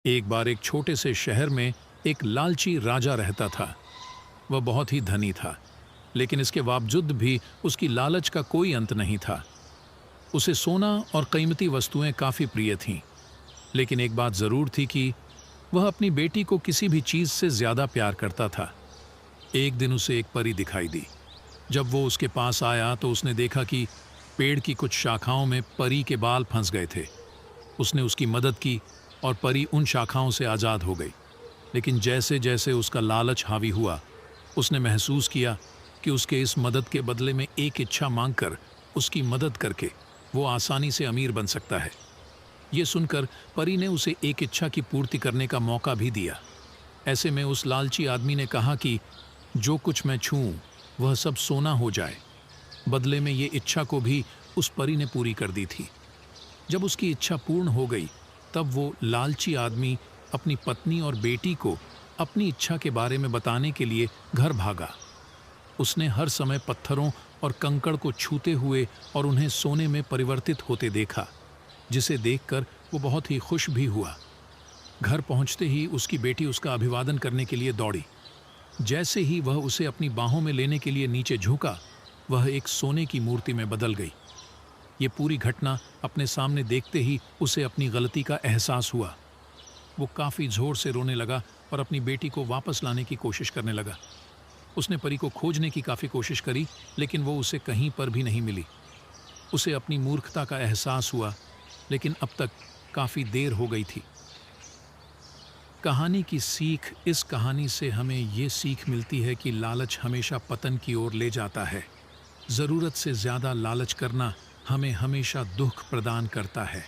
एक बार एक छोटे से शहर में एक लालची राजा रहता था। वह बहुत ही धनी था, लेकिन इसके बावजूद भी उसकी लालच का कोई अंत नहीं था। उसे सोना और कीमती वस्तुएं काफी प्रिय थीं, लेकिन एक बात जरूर थी कि वह अपनी बेटी को किसी भी चीज से ज्यादा प्यार करता था। एक दिन उसे एक परी दिखाई दी। जब वो उसके पास आया तो उसने देखा कि पेड़ की कुछ शाखाओं में परी के बाल फंस गए थे। उसने उसकी मदद की और परी उन शाखाओं से आज़ाद हो गई। लेकिन जैसे जैसे उसका लालच हावी हुआ, उसने महसूस किया कि उसके इस मदद के बदले में एक इच्छा मांगकर उसकी मदद करके वो आसानी से अमीर बन सकता है। ये सुनकर परी ने उसे एक इच्छा की पूर्ति करने का मौका भी दिया। ऐसे में उस लालची आदमी ने कहा कि जो कुछ मैं छूऊं वह सब सोना हो जाए। बदले में ये इच्छा को भी उस परी ने पूरी कर दी थी। जब उसकी इच्छा पूर्ण हो गई, तब वो लालची आदमी अपनी पत्नी और बेटी को अपनी इच्छा के बारे में बताने के लिए घर भागा। उसने हर समय पत्थरों और कंकड़ को छूते हुए और उन्हें सोने में परिवर्तित होते देखा, जिसे देखकर वो बहुत ही खुश भी हुआ। घर पहुंचते ही उसकी बेटी उसका अभिवादन करने के लिए दौड़ी। जैसे ही वह उसे अपनी बाहों में लेने के लिए नीचे झुका, वह एक सोने की मूर्ति में बदल गई। ये पूरी घटना अपने सामने देखते ही उसे अपनी गलती का एहसास हुआ। वो काफी जोर से रोने लगा और अपनी बेटी को वापस लाने की कोशिश करने लगा। उसने परी को खोजने की काफी कोशिश करी, लेकिन वो उसे कहीं पर भी नहीं मिली। उसे अपनी मूर्खता का एहसास हुआ, लेकिन अब तक काफी देर हो गई थी। कहानी की सीख, इस कहानी से हमें ये सीख मिलती है कि लालच हमेशा पतन की ओर ले जाता है। जरूरत से ज्यादा लालच करना हमें हमेशा दुख प्रदान करता है।